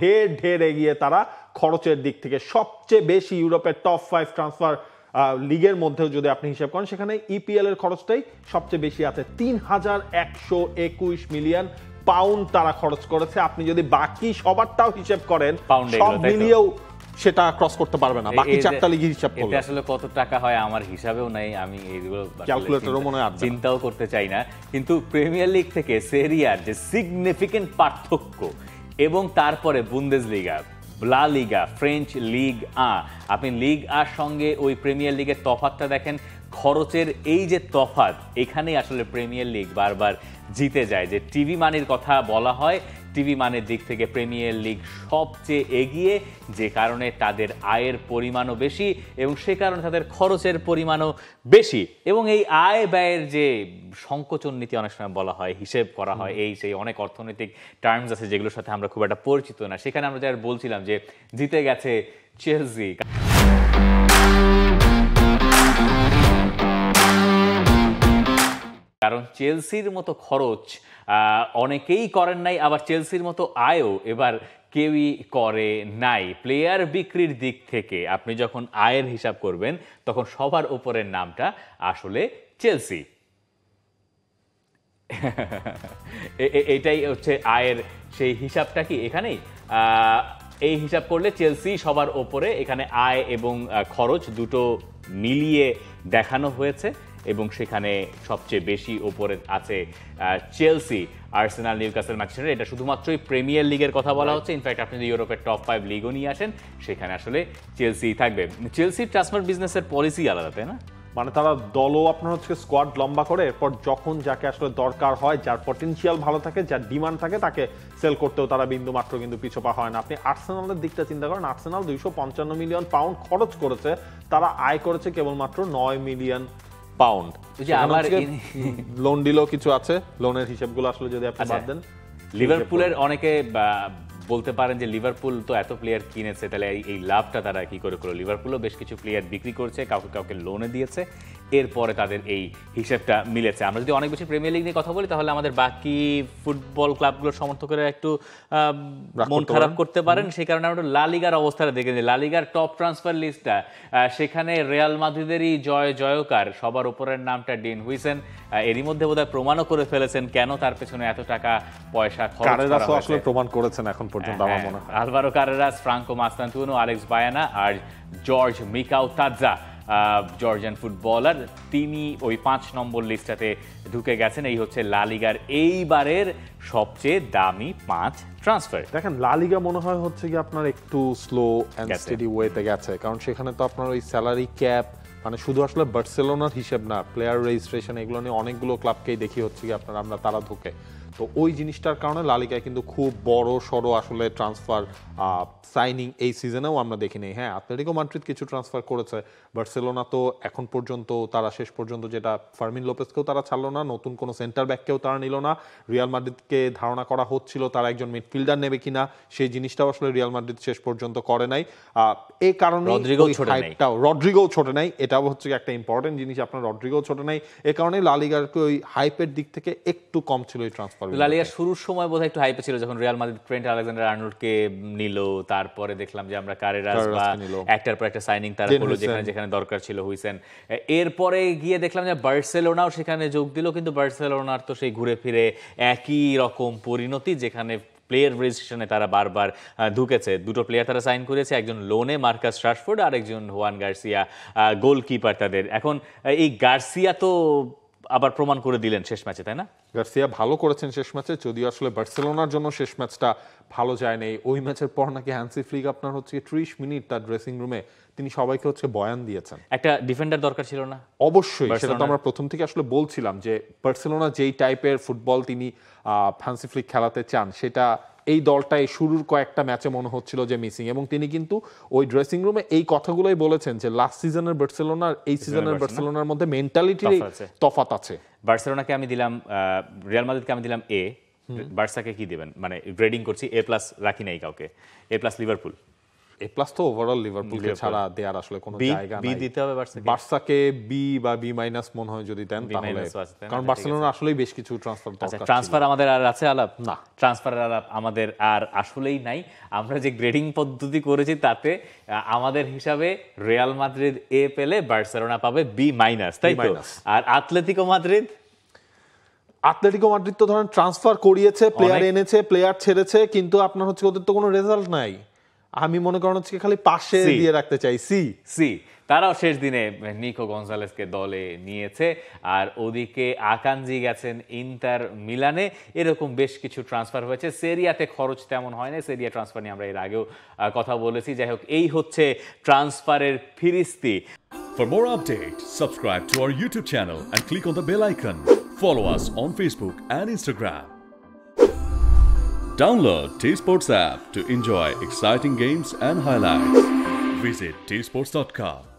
ঢের ঢের এগিয়ে তারা খরচের দিক থেকে। সবচেয়ে বেশি ইউরোপের টপ 5 ট্রান্সফার লিগের মধ্যেও যদি আপনি হিসাব করেন, সেখানে ইপিএল এর খরচটাই সবচেয়ে বেশি আছে। ৩,১২১ মিলিয়ন পাউন্ড তারা খরচ করেছে। আপনি যদি বাকি সবারটাও হিসাব করেন, সব মিলিয়েও সেটা ক্রস করতে পারবে না বাকি চারটা লিগের হিসাব করলে। এটা আসলে কত টাকা হয় আমার হিসাবেও নাই, আমি এইগুলো ক্যালকুলেটরও মনে হয় চিন্তাও করতে চাই না। কিন্তু প্রিমিয়ার লিগ থেকে সেরিয়ার যে সিগনিফিকেন্ট পার্থক্য, এবং তারপরে বুন্দেসলিগা, লা লিগা, ফ্রেঞ্চ লিগ আপনি লিগ আর সঙ্গে ওই প্রিমিয়ার লিগের তফাৎটা দেখেন, খরচের এই যে তফাৎ, এখানেই আসলে প্রিমিয়ার লিগ বারবার জিতে যায়। যে টিভি মানের কথা বলা হয়, টিভি মানের দিক থেকে প্রিমিয়ার লিগ সবচেয়ে এগিয়ে, যে কারণে তাদের আয়ের পরিমাণও বেশি এবং সে কারণে তাদের খরচের পরিমাণও বেশি। এবং এই আয় ব্যয়ের যে সংকোচন নীতি অনেক সময় বলা হয়, হিসেব করা হয়, এই সেই অনেক অর্থনৈতিক টার্মস আছে যেগুলোর সাথে আমরা খুব একটা পরিচিত না। সেখানে আমরা যারা বলছিলাম যে জিতে গেছে চেলসি, কারণ চেলসির মতো খরচ অনেকেই করেন নাই, আবার চেলসির মতো আয়ও এবার কেউই করে নাই। প্লেয়ার বিক্রির দিক থেকে আপনি যখন আয়ের হিসাব করবেন, তখন সবার উপরের নামটা আসলে চেলসি। এটাই হচ্ছে আয়ের সেই হিসাবটা কি এখানেই, এই হিসাব করলে চেলসি সবার ওপরে। এখানে আয় এবং খরচ দুটো মিলিয়ে দেখানো হয়েছে এবং সেখানে সবচেয়ে বেশি ওপরে আছে চেলসি, আর্সেনাল, নিউক্যাসল, ম্যানচেস্টার। এটা শুধুমাত্রই প্রিমিয়ার লিগের কথা বলা হচ্ছে। ইনফ্যাক্ট আপনি যদি ইউরোপের টপ 5 লিগও নিয়ে আসেন, সেখানে আসলে চেলসি থাকবে। চেলসির ট্রান্সফার বিজনেসের পলিসি আলাদা, তাই না? মানে তারা দলও আপনার হচ্ছে স্কোয়াড লম্বা করে, এরপর যখন যাকে আসলে দরকার হয়, যার পটেনশিয়াল ভালো থাকে, যার ডিমান্ড থাকে, তাকে সেল করতেও তারা বিন্দু মাত্র কিন্তু পিছপা হয় না। আপনি আর্সেনালের দিকটা চিন্তা করেন, আর্সেনাল 255 মিলিয়ন পাউন্ড খরচ করেছে, তারা আয় করেছে কেবলমাত্র 9 মিলিয়ন পাউন্ড। লোন ডিলও কিছু আছে, লোনের হিসাবগুলো আসলে যদি আপনি বাদ দেন। লিভারপুলের অনেকে বলতে পারেন যে লিভারপুল তো এত প্লেয়ার কিনেছে, তাহলে এই লাভটা তারা কি করে করলো? লিভারপুলও বেশ কিছু প্লেয়ার বিক্রি করছে, কাউকে কাউকে লোনে দিয়েছে, এরপরে তাদের এই হিসেবটা মিলেছে। আমরা যদি অনেক বেশি প্রিমিয়ার লিগ নিয়ে কথা বলি, তাহলে আমাদের বাকি ফুটবল ক্লাবগুলোর সমর্থকেরা একটু মন খারাপ করতে পারেন। সেই কারণে আমরা লা লিগার অবস্থাটা দেখে নিই। লা লিগার টপ ট্রান্সফার লিস্টটা, সেখানে রিয়াল মাদ্রিদেরই জয়কার, সবার উপরের নামটা ডিন হুইসেন। এরই মধ্যে বোধহয় প্রমাণও করে ফেলেছেন কেন তার পেছনে এত টাকা পয়সা খরচ করা হয়েছে। আসলে প্রমাণ করেছেন এখন পর্যন্ত আমার মনে হয়। Alvaro Carreras, Franco Mastantuono, Alex Baena আর George Mikautadze, Georgian footballer, তিনি ওই 5 নম্বর লিস্টটাতে ঢুকে গেছেন। এই হচ্ছে লা লিগার এইবারের সবচেয়ে দামি 5 ট্রান্সফার। দেখেন লা লিগা মনে হয় হচ্ছে কি আপনার একটু স্লো এন্ড স্টেডি ওয়েতে গেছে, কারণ সেখানে তো আপনার ওই স্যালারি ক্যাপ, মানে শুধু আসলে বার্সেলোনার হিসেব না, প্লেয়ার রেজিস্ট্রেশন, এগুলো নিয়ে অনেকগুলো ক্লাবকেই দেখি হচ্ছে কি আপনার আমরা তারা ঢুকে। তো ওই জিনিসটার কারণে লা লিগায় কিন্তু খুব বড় সড়ো আসলে ট্রান্সফার সাইনিং এই সিজনেও আমরা দেখি নেই। হ্যাঁ, আতলেটিকো মাদ্রিদ কিছু ট্রান্সফার করেছে, বার্সেলোনা তো এখন পর্যন্ত তারা শেষ পর্যন্ত যেটা ফার্মিন লোপেসকেও তারা ছাড়লো না, নতুন কোনো সেন্টার ব্যাককেও তারা নিল না। রিয়াল মাদ্রিদকে ধারণা করা হচ্ছিল তারা একজন মিডফিল্ডার নেবে কিনা, সেই জিনিসটাও আসলে রিয়াল মাদ্রিদ শেষ পর্যন্ত করে নাই। এই কারণে রড্রিগোও ছোটে নাই, এটাও হচ্ছে একটা ইম্পর্টেন্ট জিনিস, আপনার রড্রিগোও ছোটে নাই। এই কারণে লা লিগার ওই হাইপের দিক থেকে একটু কম ছিল এই ট্রান্সফার। লা লিগার শুরুর সময় বোধহয় একটু হাইপে ছিল, যখন রিয়াল মাদ্রিদ ট্রেন্ট আলেকজান্ডার আর্নল্ডকে নিল, তারপরে দেখলাম যে আমরা কারেরাস বা একটার পর একটা সাইনিং তারা করলো যেখানে যেখানে দরকার ছিল হুইসেন। এরপরে গিয়ে দেখলাম যে বার্সেলোনাও সেখানে যোগ দিল, কিন্তু বার্সেলোনার তো সেই ঘুরে ফিরে একই রকম পরিণতি, যেখানে প্লেয়ার রেজিস্ট্রেশনে তারা বারবার ঢুকেছে। দুটো প্লেয়ার তারা সাইন করেছে, একজন লোনে মার্কাস রাশফোর্ড আর একজন হুয়ান গার্সিয়া, গোলকিপার তাদের। এখন এই গার্সিয়া তো আবার প্রমাণ করে দিলেন শেষ ম্যাচে, তাই না? গার্সিয়া ভালো করেছেন শেষ ম্যাচে, যদিও আসলে বার্সেলোনার জন্য শেষ ম্যাচটা ভালো যায় নাই। ওই ম্যাচের পর নাকি হ্যান্সি ফ্লিক আপনার হচ্ছে 30 মিনিট তার ড্রেসিং রুমে তিনি সবাইকে হচ্ছে বয়ান দিয়েছেন। একটা ডিফেন্ডার দরকার ছিল না? অবশ্যই, সেটা তো আমরা প্রথম থেকে আসলে বলছিলাম যে বার্সেলোনা যেই টাইপের ফুটবল তিনি হ্যান্সি ফ্লিক খেলাতে চান, সেটা এই দলটাই শুরুর কয়েকটা ম্যাচে মনে হচ্ছিল যে মিসিং। এবং তিনি কিন্তু ওই ড্রেসিং রুমে এই কথাগুলোই বলেছেন যে লাস্ট সিজনের বার্সেলোনার এই সিজনের বার্সেলোনার মধ্যে মেন্টালিটির তফাৎ আছে। বার্সেলোনাকে আমি দিলাম, রিয়াল মাদ্রিদকে আমি দিলাম এ, বার্সাকে কি দিবেন? মানে গ্রেডিং করছি A+ রাখি নাই কাউকে, A+ লিভারপুল। এ প্লাস তো ওভারঅল লিভারপুলকে ছাড়া দেওয়ার আসলে কোনো জায়গা বি নাই। দিতে হবে বার্সাকে। বার্সাকে বি বা বি মাইনাস মনে হয় যদি দেন তাহলে, কারণ বার্সেলোনা আসলেই বেশ কিছু ট্রান্সফার দরকার। ট্রান্সফার আমাদের আর আছে আলাপ না, ট্রান্সফারের আলাপ আমাদের আর আসলেই নাই। আমরা যে গ্রেডিং পদ্ধতি করেছি তাতে আমাদের হিসাবে রিয়াল মাদ্রিদ এ পেলে বার্সেলোনা পাবে বি মাইনাস, তাই তো? আর আতলেতিকো মাদ্রিদ তো ধরেন ট্রান্সফার করিয়েছে, প্লেয়ার এনেছে, প্লেয়ার ছেড়েছে, কিন্তু আপনার হচ্ছে ওদের তো কোনো রেজাল্ট নাই। আমি মনে করেন হচ্ছে খালি পাশে দিয়ে রাখতে চাই সি। তারাও শেষ দিনে নিকো গনজালেসকে দলে নিয়েছে, আর ওদিকে আকানজি গেছেন ইন্টার মিলানে। এরকম বেশ কিছু ট্রান্সফার হয়েছে। সেরিয়াতে খরচ তেমন হয় না, সেরিয়া ট্রান্সফার নিয়ে আমরা এর আগেও কথা বলেছি। যাই হোক, এই হচ্ছে ট্রান্সফারের ফিরিস্তি। For more updates, subscribe to our YouTube channel and click on the bell icon. Follow us on Facebook and Instagram. Download T-Sports app to enjoy exciting games and highlights. Visit tsports.com.